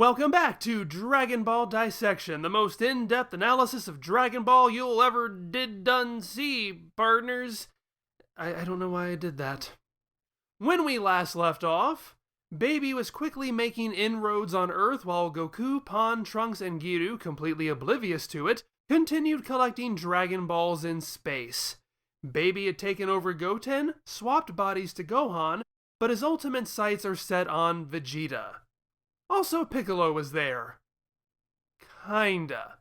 Welcome back to Dragon Ball Dissection, the most in-depth analysis of Dragon Ball you'll ever done see, partners. I don't know why I did that. When we last left off, Baby was quickly making inroads on Earth while Goku, Pan, Trunks, and Giru, completely oblivious to it, continued collecting Dragon Balls in space. Baby had taken over Goten, swapped bodies to Gohan, but his ultimate sights are set on Vegeta. Also, Piccolo was there. Kinda.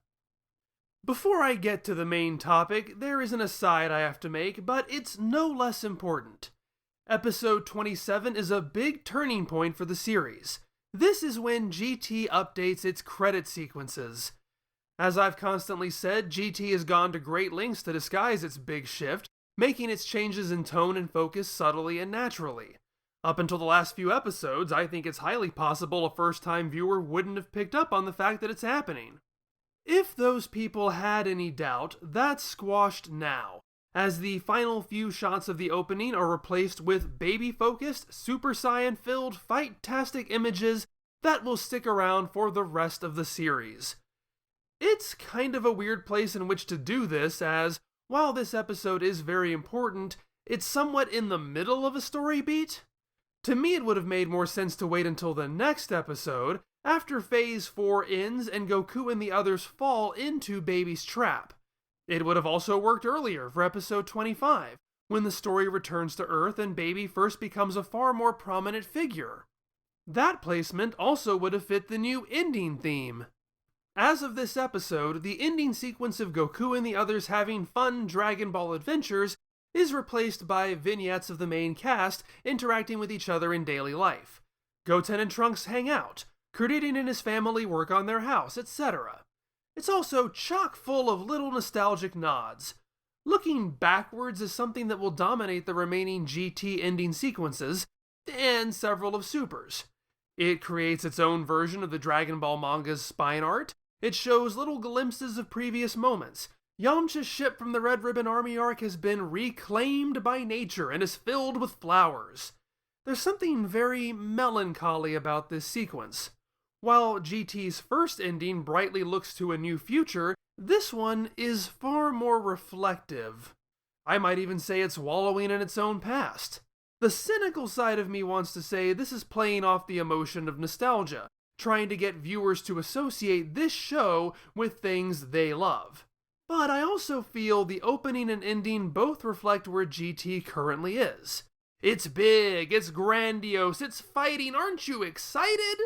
Before I get to the main topic, there is an aside I have to make, but it's no less important. Episode 27 is a big turning point for the series. This is when GT updates its credit sequences. As I've constantly said, GT has gone to great lengths to disguise its big shift, making its changes in tone and focus subtly and naturally. Up until the last few episodes, I think it's highly possible a first-time viewer wouldn't have picked up on the fact that it's happening. If those people had any doubt, that's squashed now, as the final few shots of the opening are replaced with baby-focused, Super Saiyan-filled, fight-tastic images that will stick around for the rest of the series. It's kind of a weird place in which to do this, as, while this episode is very important, it's somewhat in the middle of a story beat. To me, it would have made more sense to wait until the next episode, after Phase 4 ends and Goku and the others fall into Baby's trap. It would have also worked earlier for episode 25, when the story returns to Earth and Baby first becomes a far more prominent figure. That placement also would have fit the new ending theme. As of this episode, the ending sequence of Goku and the others having fun Dragon Ball adventures is replaced by vignettes of the main cast interacting with each other in daily life. Goten and Trunks hang out, Krillin and his family work on their house, etc. It's also chock full of little nostalgic nods. Looking backwards is something that will dominate the remaining GT ending sequences, and several of Super's. It creates its own version of the Dragon Ball manga's spine art. It shows little glimpses of previous moments. Yamcha's ship from the Red Ribbon Army arc has been reclaimed by nature and is filled with flowers. There's something very melancholy about this sequence. While GT's first ending brightly looks to a new future, this one is far more reflective. I might even say it's wallowing in its own past. The cynical side of me wants to say this is playing off the emotion of nostalgia, trying to get viewers to associate this show with things they love. But I also feel the opening and ending both reflect where GT currently is. It's big, it's grandiose, it's fighting, aren't you excited?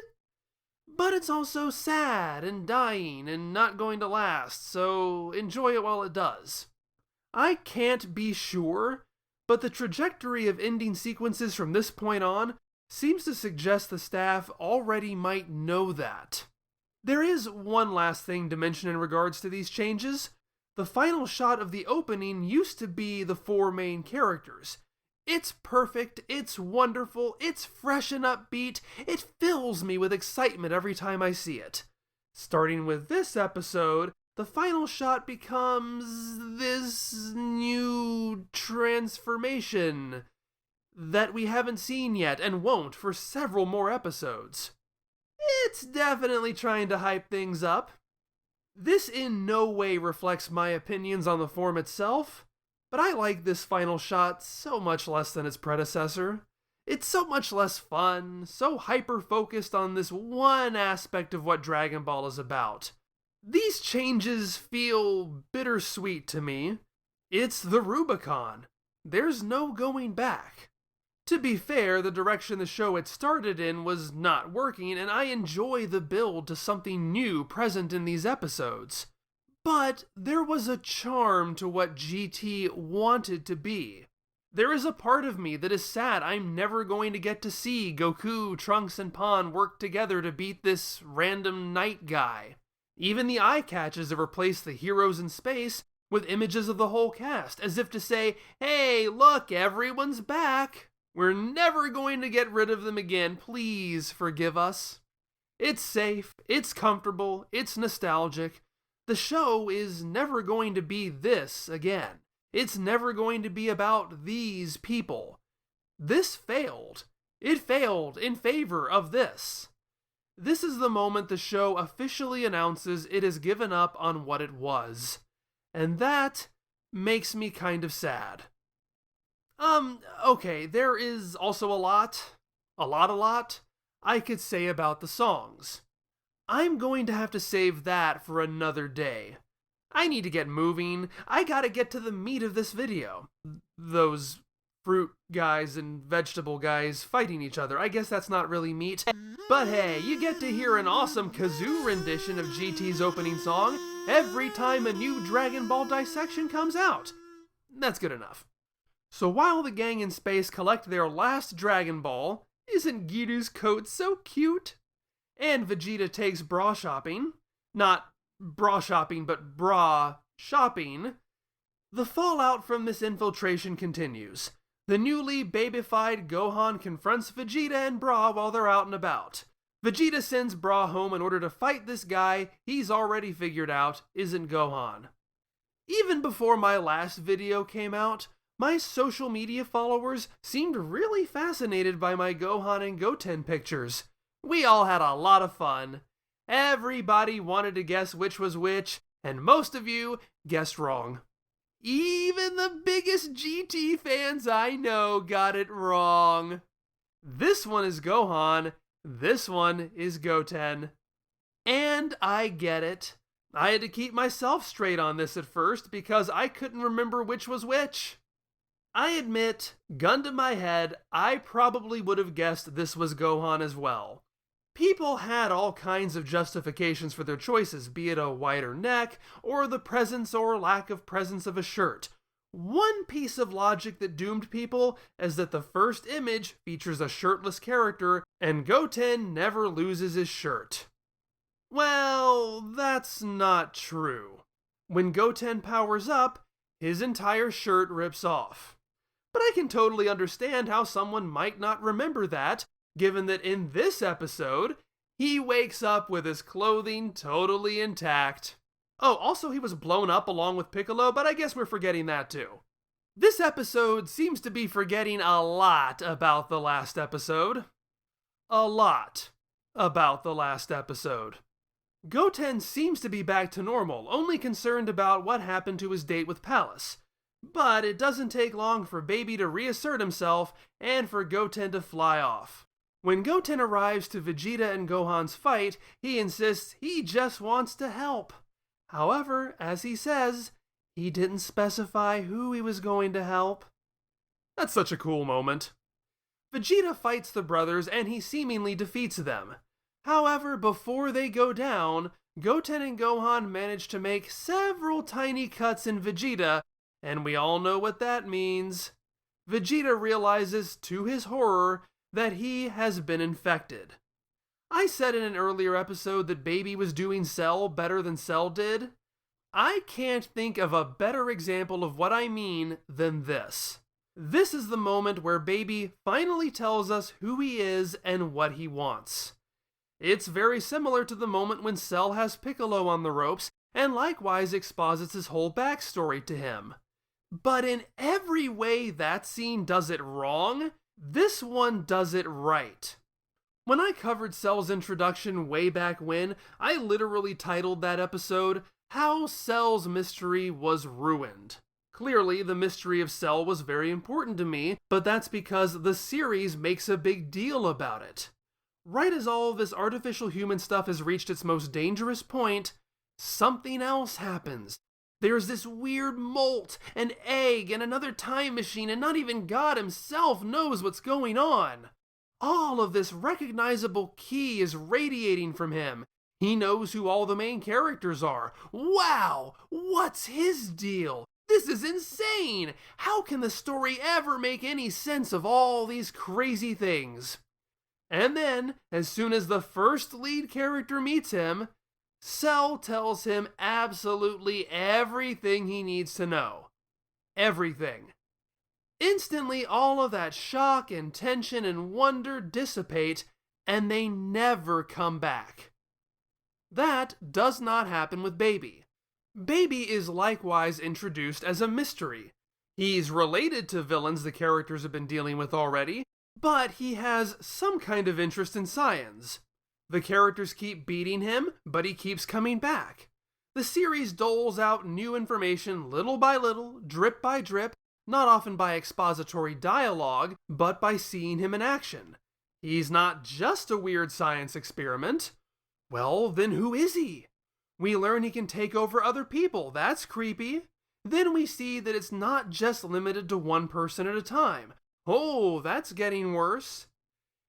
But it's also sad and dying and not going to last, so enjoy it while it does. I can't be sure, but the trajectory of ending sequences from this point on seems to suggest the staff already might know that. There is one last thing to mention in regards to these changes. The final shot of the opening used to be the four main characters. It's perfect, it's wonderful, it's fresh and upbeat, it fills me with excitement every time I see it. Starting with this episode, the final shot becomes this new transformation that we haven't seen yet and won't for several more episodes. It's definitely trying to hype things up. This in no way reflects my opinions on the form itself, but I like this final shot so much less than its predecessor. It's so much less fun, so hyper-focused on this one aspect of what Dragon Ball is about. These changes feel bittersweet to me. It's the Rubicon. There's no going back. To be fair, the direction the show had started in was not working, and I enjoy the build to something new present in these episodes. But there was a charm to what GT wanted to be. There is a part of me that is sad I'm never going to get to see Goku, Trunks, and Pan work together to beat this random night guy. Even the eye catches have replaced the heroes in space with images of the whole cast, as if to say, hey, look, everyone's back. We're never going to get rid of them again, please forgive us. It's safe, it's comfortable, it's nostalgic. The show is never going to be this again. It's never going to be about these people. This failed. It failed in favor of this. This is the moment the show officially announces it has given up on what it was. And that makes me kind of sad. Okay, there is also a lot I could say about the songs. I'm going to have to save that for another day. I need to get moving. I gotta get to the meat of this video. Those fruit guys and vegetable guys fighting each other. I guess that's not really meat. But hey, you get to hear an awesome kazoo rendition of GT's opening song every time a new Dragon Ball Dissection comes out. That's good enough. So while the gang in space collect their last Dragon Ball, isn't Giru's coat so cute? And Vegeta takes bra shopping. Not bra shopping, but bra shopping. The fallout from this infiltration continues. The newly babyfied Gohan confronts Vegeta and Bra while they're out and about. Vegeta sends Bra home in order to fight this guy he's already figured out isn't Gohan. Even before my last video came out, my social media followers seemed really fascinated by my Gohan and Goten pictures. We all had a lot of fun. Everybody wanted to guess which was which, and most of you guessed wrong. Even the biggest GT fans I know got it wrong. This one is Gohan, this one is Goten. And I get it. I had to keep myself straight on this at first because I couldn't remember which was which. I admit, gun to my head, I probably would have guessed this was Gohan as well. People had all kinds of justifications for their choices, be it a wider neck, or the presence or lack of presence of a shirt. One piece of logic that doomed people is that the first image features a shirtless character, and Goten never loses his shirt. Well, that's not true. When Goten powers up, his entire shirt rips off. But I can totally understand how someone might not remember that, given that in this episode, he wakes up with his clothing totally intact. Oh, also he was blown up along with Piccolo, but I guess we're forgetting that too. This episode seems to be forgetting a lot about the last episode. A lot about the last episode. Goten seems to be back to normal, only concerned about what happened to his date with Pallas. But it doesn't take long for Baby to reassert himself and for Goten to fly off. When Goten arrives to Vegeta and Gohan's fight, he insists he just wants to help. However, as he says, he didn't specify who he was going to help. That's such a cool moment. Vegeta fights the brothers and he seemingly defeats them. However, before they go down, Goten and Gohan manage to make several tiny cuts in Vegeta, and we all know what that means. Vegeta realizes, to his horror, that he has been infected. I said in an earlier episode that Baby was doing Cell better than Cell did. I can't think of a better example of what I mean than this. This is the moment where Baby finally tells us who he is and what he wants. It's very similar to the moment when Cell has Piccolo on the ropes and likewise exposits his whole backstory to him. But in every way that scene does it wrong, this one does it right. When I covered Cell's introduction way back when, I literally titled that episode, How Cell's Mystery Was Ruined. Clearly, the mystery of Cell was very important to me, but that's because the series makes a big deal about it. Right as all of this artificial human stuff has reached its most dangerous point, something else happens. There's this weird molt, an egg, and another time machine, and not even God himself knows what's going on. All of this recognizable ki is radiating from him. He knows who all the main characters are. Wow! What's his deal? This is insane! How can the story ever make any sense of all these crazy things? And then, as soon as the first lead character meets him, Cell tells him absolutely everything he needs to know. Everything. Instantly, all of that shock and tension and wonder dissipate, and they never come back. That does not happen with Baby. Baby is likewise introduced as a mystery. He's related to villains the characters have been dealing with already, but he has some kind of interest in Saiyans. The characters keep beating him, but he keeps coming back. The series doles out new information little by little, drip by drip, not often by expository dialogue, but by seeing him in action. He's not just a weird science experiment. Well, then who is he? We learn he can take over other people. That's creepy. Then we see that it's not just limited to one person at a time. Oh, that's getting worse.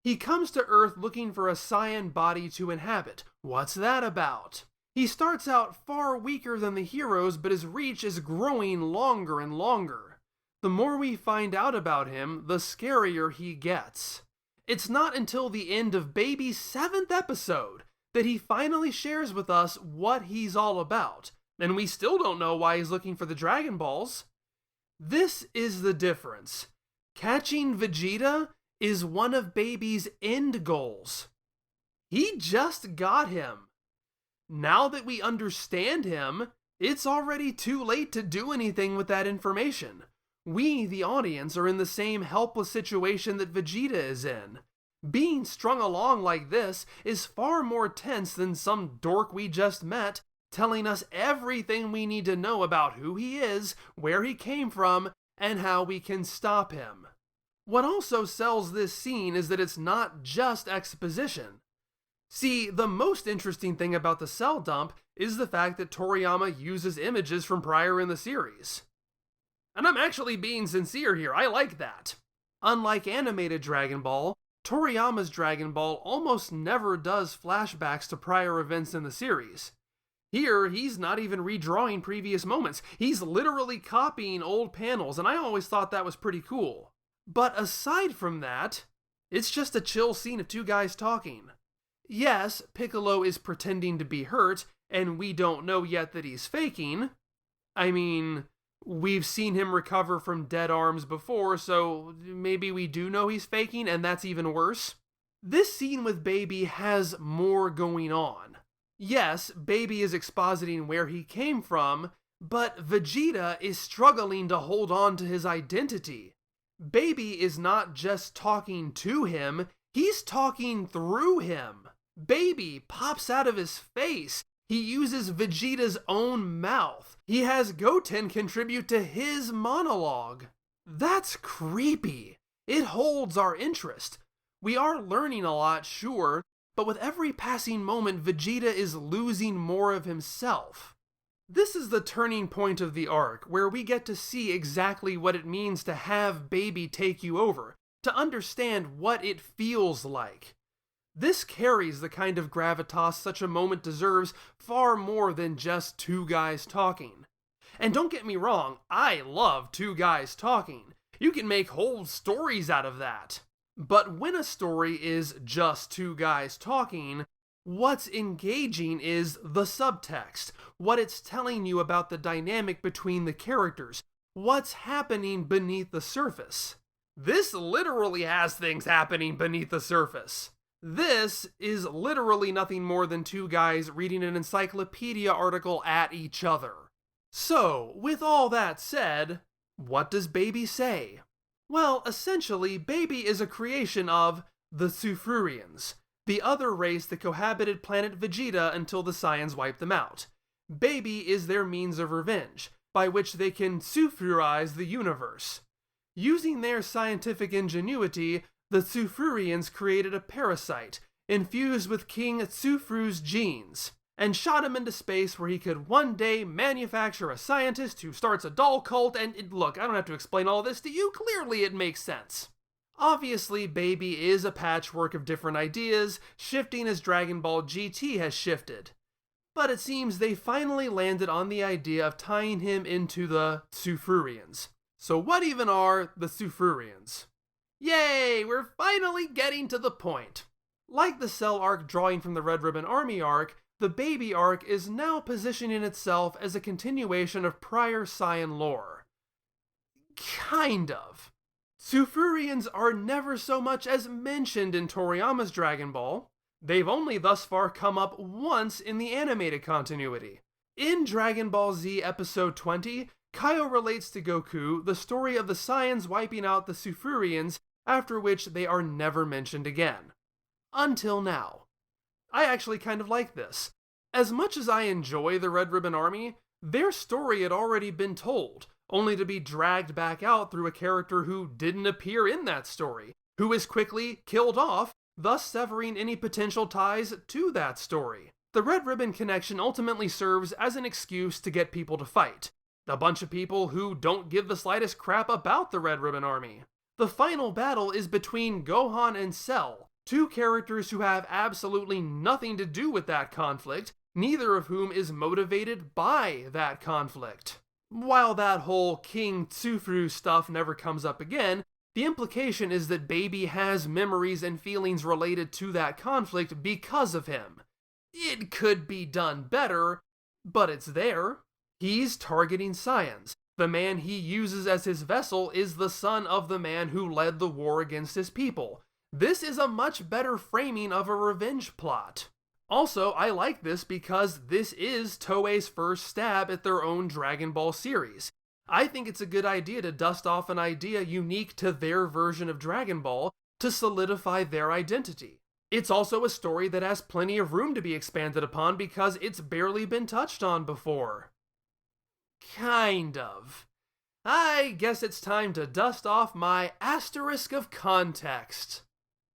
He comes to Earth looking for a Saiyan body to inhabit. What's that about? He starts out far weaker than the heroes, but his reach is growing longer and longer. The more we find out about him, the scarier he gets. It's not until the end of Baby's 7th episode that he finally shares with us what he's all about, and we still don't know why he's looking for the Dragon Balls. This is the difference. Catching Vegeta is one of Baby's end goals. He just got him. Now that we understand him, it's already too late to do anything with that information. We, the audience, are in the same helpless situation that Vegeta is in. Being strung along like this is far more tense than some dork we just met telling us everything we need to know about who he is, where he came from, and how we can stop him. What also sells this scene is that it's not just exposition. See, the most interesting thing about the cell dump is the fact that Toriyama uses images from prior in the series. And I'm actually being sincere here, I like that. Unlike animated Dragon Ball, Toriyama's Dragon Ball almost never does flashbacks to prior events in the series. Here, he's not even redrawing previous moments. He's literally copying old panels, and I always thought that was pretty cool. But aside from that, it's just a chill scene of two guys talking. Yes, Piccolo is pretending to be hurt, and we don't know yet that he's faking. I mean, we've seen him recover from dead arms before, so maybe we do know he's faking, and that's even worse. This scene with Baby has more going on. Yes, Baby is expositing where he came from, but Vegeta is struggling to hold on to his identity. Baby is not just talking to him, he's talking through him. Baby pops out of his face. He uses Vegeta's own mouth. He has Goten contribute to his monologue. That's creepy. It holds our interest. We are learning a lot, sure, but with every passing moment, Vegeta is losing more of himself. This is the turning point of the arc, where we get to see exactly what it means to have Baby take you over, to understand what it feels like. This carries the kind of gravitas such a moment deserves far more than just two guys talking. And don't get me wrong, I love two guys talking. You can make whole stories out of that. But when a story is just two guys talking, what's engaging is the subtext, what it's telling you about the dynamic between the characters, what's happening beneath the surface. This literally has things happening beneath the surface. This is literally nothing more than two guys reading an encyclopedia article at each other. So, with all that said, what does Baby say? Well, essentially, Baby is a creation of the Tsufruians, the other race that cohabited planet Vegeta until the Saiyans wiped them out. Baby is their means of revenge, by which they can Tsufruize the universe. Using their scientific ingenuity, the Tsufruians created a parasite, infused with King Tsufru's genes, and shot him into space where he could one day manufacture a scientist who starts a doll cult, and look, I don't have to explain all this to you, clearly it makes sense. Obviously, Baby is a patchwork of different ideas, shifting as Dragon Ball GT has shifted. But it seems they finally landed on the idea of tying him into the Tsufruians. So what even are the Tsufruians? Yay, we're finally getting to the point. Like the Cell arc drawing from the Red Ribbon Army arc, the Baby arc is now positioning itself as a continuation of prior Saiyan lore. Kind of. Tsufruians are never so much as mentioned in Toriyama's Dragon Ball. They've only thus far come up once in the animated continuity. In Dragon Ball Z Episode 20, Kaio relates to Goku the story of the Saiyans wiping out the Tsufruians, after which they are never mentioned again. Until now. I actually kind of like this. As much as I enjoy the Red Ribbon Army, their story had already been told, only to be dragged back out through a character who didn't appear in that story, who is quickly killed off, thus severing any potential ties to that story. The Red Ribbon connection ultimately serves as an excuse to get people to fight. A bunch of people who don't give the slightest crap about the Red Ribbon Army. The final battle is between Gohan and Cell, two characters who have absolutely nothing to do with that conflict, neither of whom is motivated by that conflict. While that whole King Tsufru stuff never comes up again, the implication is that Baby has memories and feelings related to that conflict because of him. It could be done better, but it's there. He's targeting Saiyans. The man he uses as his vessel is the son of the man who led the war against his people. This is a much better framing of a revenge plot. Also, I like this because this is Toei's first stab at their own Dragon Ball series. I think it's a good idea to dust off an idea unique to their version of Dragon Ball to solidify their identity. It's also a story that has plenty of room to be expanded upon because it's barely been touched on before. Kind of. I guess it's time to dust off my asterisk of context.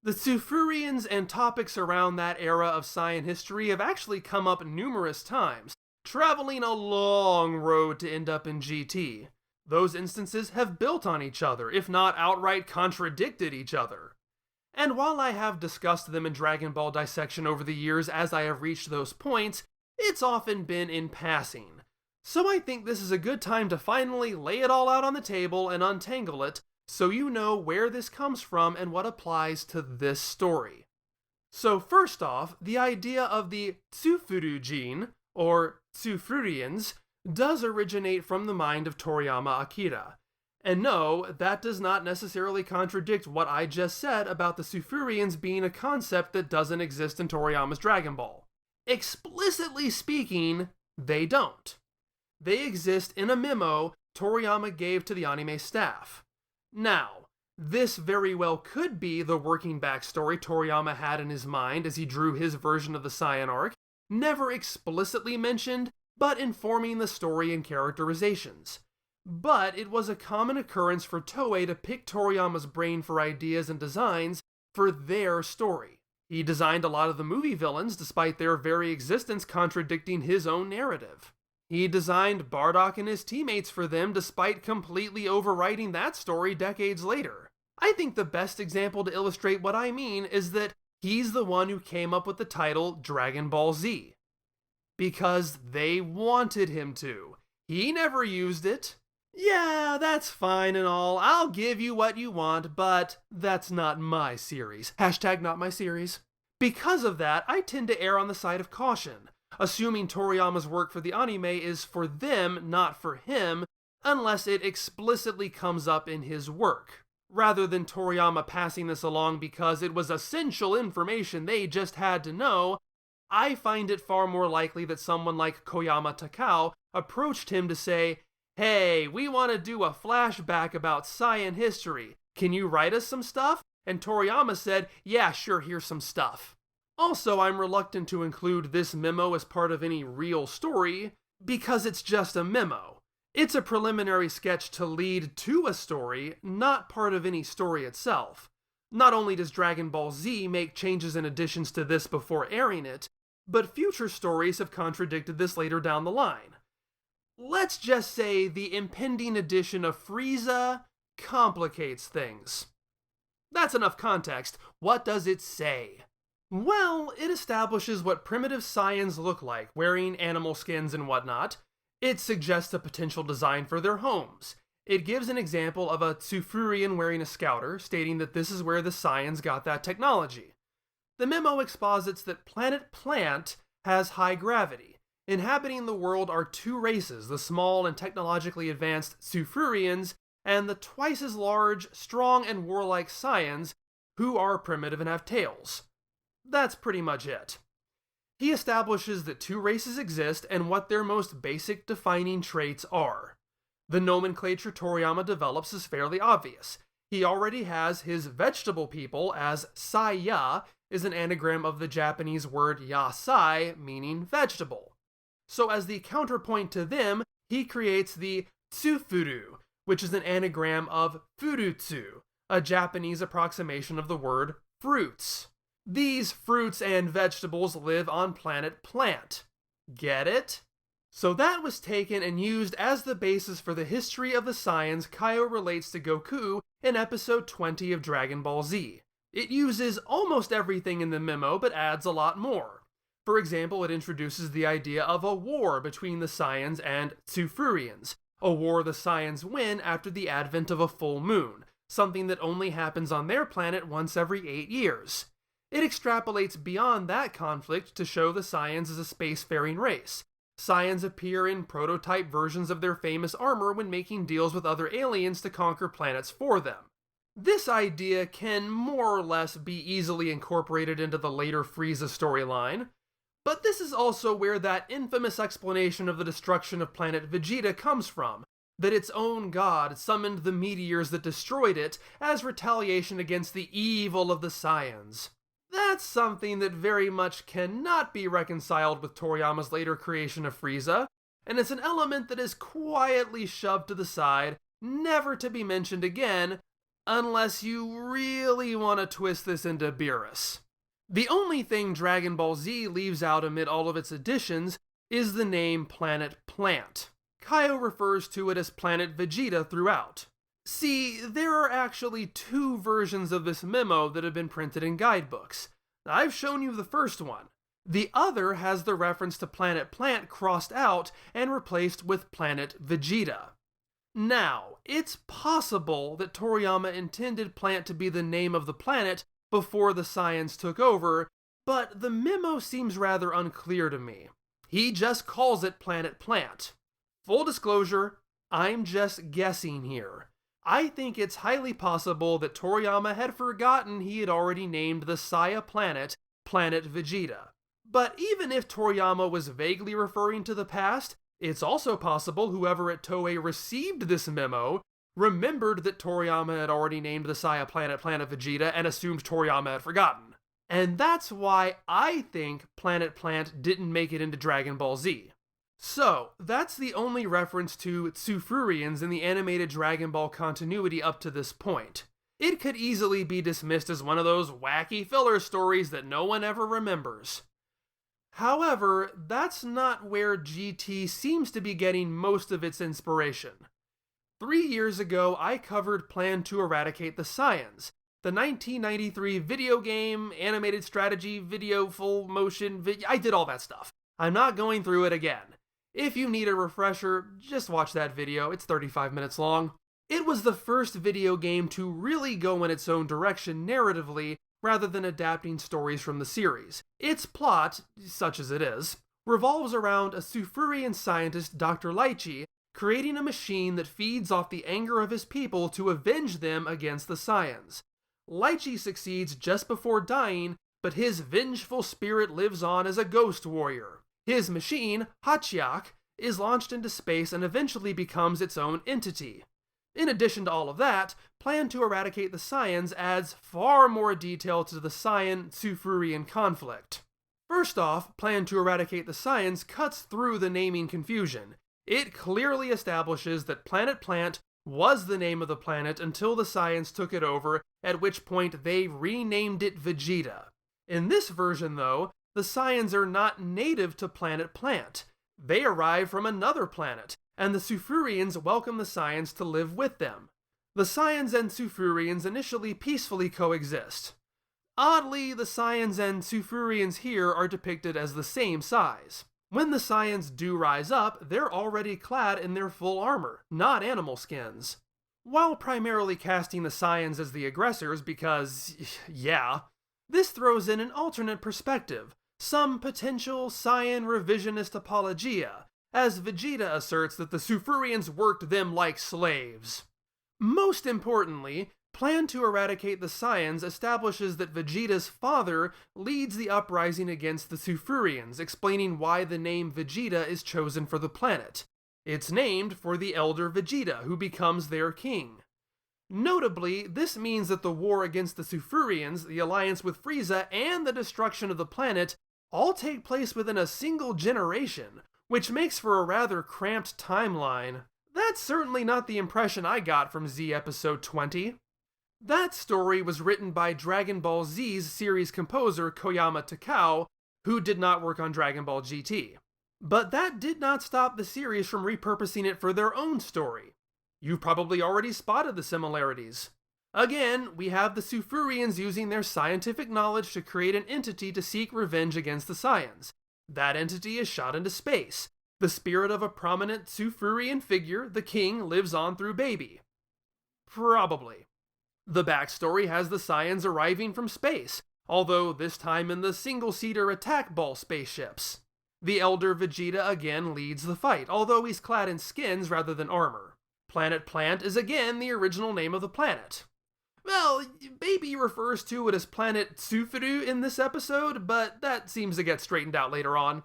The Tsufruians and topics around that era of Saiyan history have actually come up numerous times, traveling a long road to end up in GT. Those instances have built on each other, if not outright contradicted each other. And while I have discussed them in Dragon Ball Dissection over the years as I have reached those points, it's often been in passing. So I think this is a good time to finally lay it all out on the table and untangle it, so you know where this comes from and what applies to this story. So first off, the idea of the Tsufruian, or Tsufruians, does originate from the mind of Toriyama Akira. And no, that does not necessarily contradict what I just said about the Tsufruians being a concept that doesn't exist in Toriyama's Dragon Ball. Explicitly speaking, they don't. They exist in a memo Toriyama gave to the anime staff. Now, this very well could be the working backstory Toriyama had in his mind as he drew his version of the Saiyan arc, never explicitly mentioned, but informing the story and characterizations. But it was a common occurrence for Toei to pick Toriyama's brain for ideas and designs for their story. He designed a lot of the movie villains despite their very existence contradicting his own narrative. He designed Bardock and his teammates for them despite completely overwriting that story decades later. I think the best example to illustrate what I mean is that he's the one who came up with the title Dragon Ball Z. Because they wanted him to. He never used it. Yeah, that's fine and all. I'll give you what you want, but that's not my series. Hashtag not my series. Because of that, I tend to err on the side of caution, assuming Toriyama's work for the anime is for them, not for him, unless it explicitly comes up in his work, rather than Toriyama passing this along because it was essential information they just had to know. I find it far more likely that someone like Koyama Takao approached him to say, "Hey, we want to do a flashback about Saiyan history. Can you write us some stuff?" And Toriyama said, "Yeah, sure, here's some stuff." Also, I'm reluctant to include this memo as part of any real story, because it's just a memo. It's a preliminary sketch to lead to a story, not part of any story itself. Not only does Dragon Ball Z make changes and additions to this before airing it, but future stories have contradicted this later down the line. Let's just say the impending addition of Frieza complicates things. That's enough context. What does it say? Well, it establishes what primitive Saiyans look like, wearing animal skins and whatnot. It suggests a potential design for their homes. It gives an example of a Tsufruian wearing a scouter, stating that this is where the Saiyans got that technology. The memo exposits that Planet Plant has high gravity. Inhabiting the world are two races, the small and technologically advanced Tsufruians, and the twice as large, strong, and warlike Saiyans, who are primitive and have tails. That's pretty much it. He establishes that two races exist and what their most basic defining traits are. The nomenclature Toriyama develops is fairly obvious. He already has his vegetable people, as Saiya is an anagram of the Japanese word yasai, meaning vegetable. So as the counterpoint to them, he creates the Tsufuru, which is an anagram of furutsu, a Japanese approximation of the word fruits. These fruits and vegetables live on planet Plant. Get it? So that was taken and used as the basis for the history of the Saiyans Kaio relates to Goku in episode 20 of Dragon Ball Z. It uses almost everything in the memo, but adds a lot more. For example, it introduces the idea of a war between the Saiyans and Tsufruians, a war the Saiyans win after the advent of a full moon, something that only happens on their planet once every 8 years. It extrapolates beyond that conflict to show the Saiyans as a spacefaring race. Saiyans appear in prototype versions of their famous armor when making deals with other aliens to conquer planets for them. This idea can more or less be easily incorporated into the later Frieza storyline, but this is also where that infamous explanation of the destruction of planet Vegeta comes from, that its own god summoned the meteors that destroyed it as retaliation against the evil of the Saiyans. That's something that very much cannot be reconciled with Toriyama's later creation of Frieza, and it's an element that is quietly shoved to the side, never to be mentioned again, unless you really want to twist this into Beerus. The only thing Dragon Ball Z leaves out amid all of its additions is the name Planet Plant. Kaio refers to it as Planet Vegeta throughout. See, there are actually 2 versions of this memo that have been printed in guidebooks. I've shown you the first one. The other has the reference to Planet Plant crossed out and replaced with Planet Vegeta. Now, it's possible that Toriyama intended Plant to be the name of the planet before the Saiyans took over, but the memo seems rather unclear to me. He just calls it Planet Plant. Full disclosure, I'm just guessing here. I think it's highly possible that Toriyama had forgotten he had already named the Saiya planet Planet Vegeta. But even if Toriyama was vaguely referring to the past, it's also possible whoever at Toei received this memo remembered that Toriyama had already named the Saiya planet Planet Vegeta and assumed Toriyama had forgotten. And that's why I think Planet Plant didn't make it into Dragon Ball Z. So, that's the only reference to Tsufruians in the animated Dragon Ball continuity up to this point. It could easily be dismissed as one of those wacky filler stories that no one ever remembers. However, that's not where GT seems to be getting most of its inspiration. 3 years ago, I covered Plan to Eradicate the Saiyans, the 1993 video game, animated strategy, video, full motion, I did all that stuff. I'm not going through it again. If you need a refresher, just watch that video, it's 35 minutes long. It was the first video game to really go in its own direction narratively, rather than adapting stories from the series. Its plot, such as it is, revolves around a Tsufruian scientist, Dr. Lychee, creating a machine that feeds off the anger of his people to avenge them against the Saiyans. Lychee succeeds just before dying, but his vengeful spirit lives on as a ghost warrior. His machine, Hachiak, is launched into space and eventually becomes its own entity. In addition to all of that, Plan to Eradicate the Saiyans adds far more detail to the Saiyan-Tsufruian conflict. First off, Plan to Eradicate the Saiyans cuts through the naming confusion. It clearly establishes that Planet Plant was the name of the planet until the Saiyans took it over, at which point they renamed it Vegeta. In this version, though, the Saiyans are not native to Planet Plant. They arrive from another planet, and the Tsufruians welcome the Saiyans to live with them. The Saiyans and Tsufruians initially peacefully coexist. Oddly, the Saiyans and Tsufruians here are depicted as the same size. When the Saiyans do rise up, they're already clad in their full armor, not animal skins. While primarily casting the Saiyans as the aggressors because, yeah, this throws in an alternate perspective, some potential Saiyan revisionist apologia, as Vegeta asserts that the Tsufruians worked them like slaves. Most importantly, Plan to Eradicate the Saiyans establishes that Vegeta's father leads the uprising against the Tsufruians, explaining why the name Vegeta is chosen for the planet. It's named for the elder Vegeta, who becomes their king. Notably, this means that the war against the Tsufruians, the alliance with Frieza, and the destruction of the planet all take place within a single generation, which makes for a rather cramped timeline. That's certainly not the impression I got from Z Episode 20. That story was written by Dragon Ball Z's series composer Koyama Takao, who did not work on Dragon Ball GT. But that did not stop the series from repurposing it for their own story. You've probably already spotted the similarities. Again, we have the Tsufruians using their scientific knowledge to create an entity to seek revenge against the Saiyans. That entity is shot into space. The spirit of a prominent Tsufruian figure, the king, lives on through Baby. Probably. The backstory has the Saiyans arriving from space, although this time in the single-seater attack ball spaceships. The elder Vegeta again leads the fight, although he's clad in skins rather than armor. Planet Plant is again the original name of the planet. Well, Baby refers to it as Planet Tsufuru in this episode, but that seems to get straightened out later on.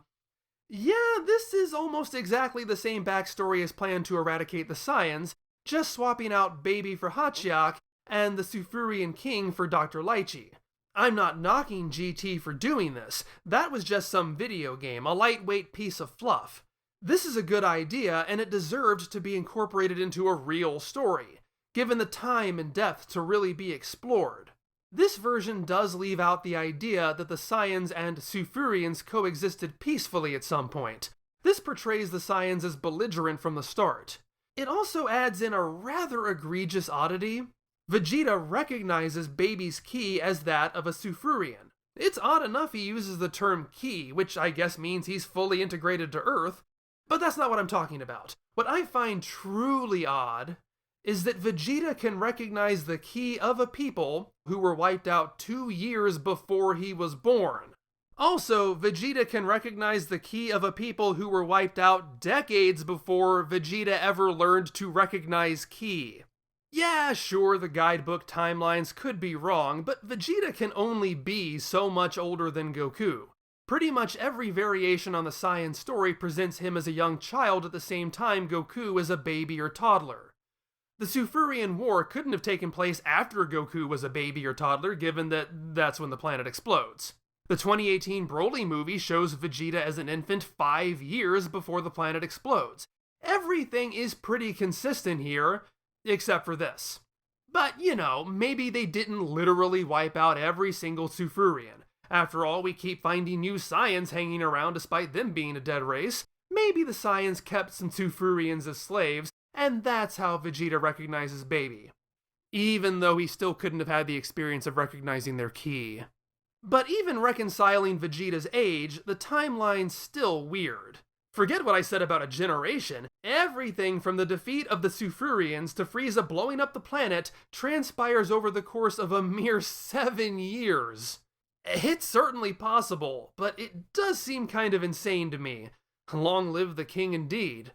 Yeah, this is almost exactly the same backstory as Plan to eradicate the Saiyans, just swapping out Baby for Hachiak and the Tsufruian King for Dr. Lychee. I'm not knocking GT for doing this, that was just some video game, a lightweight piece of fluff. This is a good idea, and it deserved to be incorporated into a real story, given the time and depth to really be explored. This version does leave out the idea that the Saiyans and Tsufruians coexisted peacefully at some point. This portrays the Saiyans as belligerent from the start. It also adds in a rather egregious oddity. Vegeta recognizes Baby's ki as that of a Tsufruian. It's odd enough he uses the term ki, which I guess means he's fully integrated to Earth, but that's not what I'm talking about. What I find truly odd is that Vegeta can recognize the ki of a people who were wiped out 2 years before he was born. Also, Vegeta can recognize the ki of a people who were wiped out decades before Vegeta ever learned to recognize ki. Yeah, sure, the guidebook timelines could be wrong, but Vegeta can only be so much older than Goku. Pretty much every variation on the Saiyan story presents him as a young child at the same time Goku is a baby or toddler. The Tsufruian War couldn't have taken place after Goku was a baby or toddler, given that that's when the planet explodes. The 2018 Broly movie shows Vegeta as an infant 5 years before the planet explodes. Everything is pretty consistent here, except for this. But, maybe they didn't literally wipe out every single Tsufruian. After all, we keep finding new Saiyans hanging around despite them being a dead race. Maybe the Saiyans kept some Tsufruians as slaves, and that's how Vegeta recognizes Baby. Even though he still couldn't have had the experience of recognizing their ki. But even reconciling Vegeta's age, the timeline's still weird. Forget what I said about a generation. Everything from the defeat of the Tsufruians to Frieza blowing up the planet transpires over the course of a mere 7 years. It's certainly possible, but it does seem kind of insane to me. Long live the king indeed.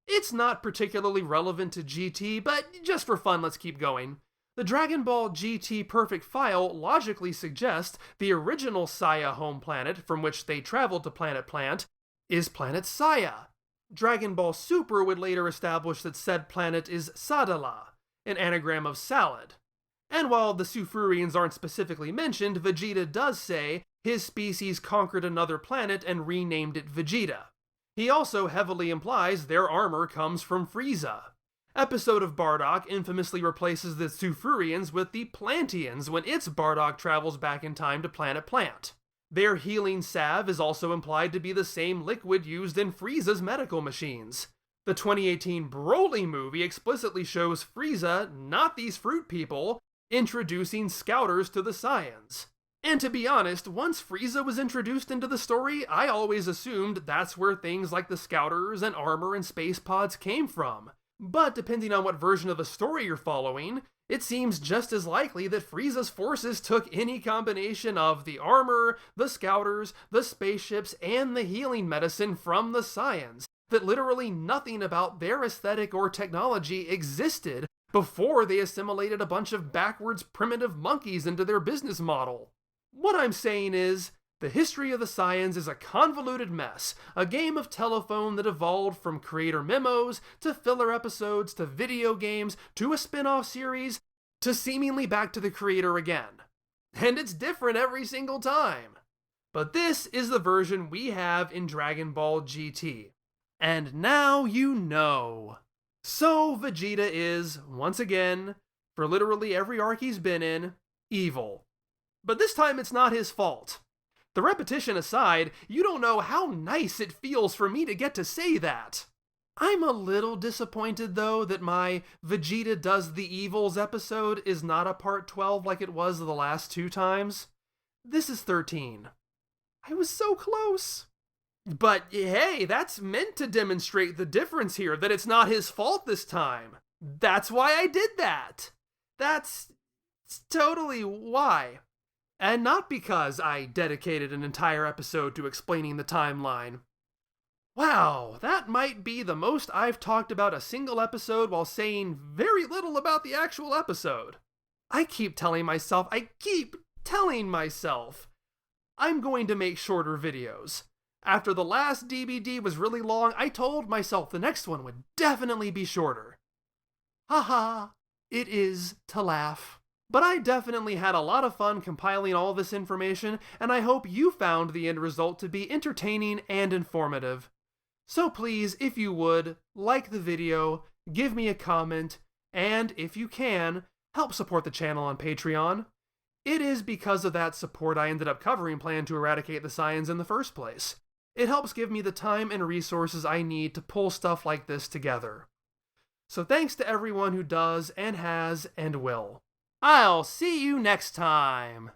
It's not particularly relevant to GT, but just for fun, let's keep going. The Dragon Ball GT Perfect file logically suggests the original Saya home planet from which they traveled to Planet Plant is Planet Saya. Dragon Ball Super would later establish that said planet is Sadala, an anagram of salad. And while the Tsufruians aren't specifically mentioned, Vegeta does say his species conquered another planet and renamed it Vegeta. He also heavily implies their armor comes from Frieza. Episode of Bardock infamously replaces the Tsufruians with the Plantians when its Bardock travels back in time to Planet Plant. Their healing salve is also implied to be the same liquid used in Frieza's medical machines. The 2018 Broly movie explicitly shows Frieza, not these fruit people, introducing scouters to the Saiyans. And to be honest, once Frieza was introduced into the story, I always assumed that's where things like the scouters and armor and space pods came from. But depending on what version of the story you're following, it seems just as likely that Frieza's forces took any combination of the armor, the scouters, the spaceships, and the healing medicine from the Saiyans, that literally nothing about their aesthetic or technology existed before they assimilated a bunch of backwards primitive monkeys into their business model. What I'm saying is, The history of the Saiyans is a convoluted mess, a game of telephone that evolved from creator memos, to filler episodes, to video games, to a spin-off series, to seemingly back to the creator again. And it's different every single time. But this is the version we have in Dragon Ball GT. And now you know. So Vegeta is, once again, for literally every arc he's been in, evil. But this time it's not his fault. The repetition aside, you don't know how nice it feels for me to get to say that. I'm a little disappointed though that my Vegeta Does the Evils episode is not a part 12 like it was the last 2 times. This is 13. I was so close. But hey, that's meant to demonstrate the difference here, that it's not his fault this time. That's why I did that. That's totally why. And not because I dedicated an entire episode to explaining the timeline. Wow, that might be the most I've talked about a single episode while saying very little about the actual episode. I keep telling myself, I'm going to make shorter videos. After the last DVD was really long, I told myself the next one would definitely be shorter. Haha, it is to laugh. But I definitely had a lot of fun compiling all this information, and I hope you found the end result to be entertaining and informative. So please, if you would, like the video, give me a comment, and if you can, help support the channel on Patreon. It is because of that support I ended up covering Plan to Eradicate the Saiyans in the first place. It helps give me the time and resources I need to pull stuff like this together. So thanks to everyone who does and has and will. I'll see you next time!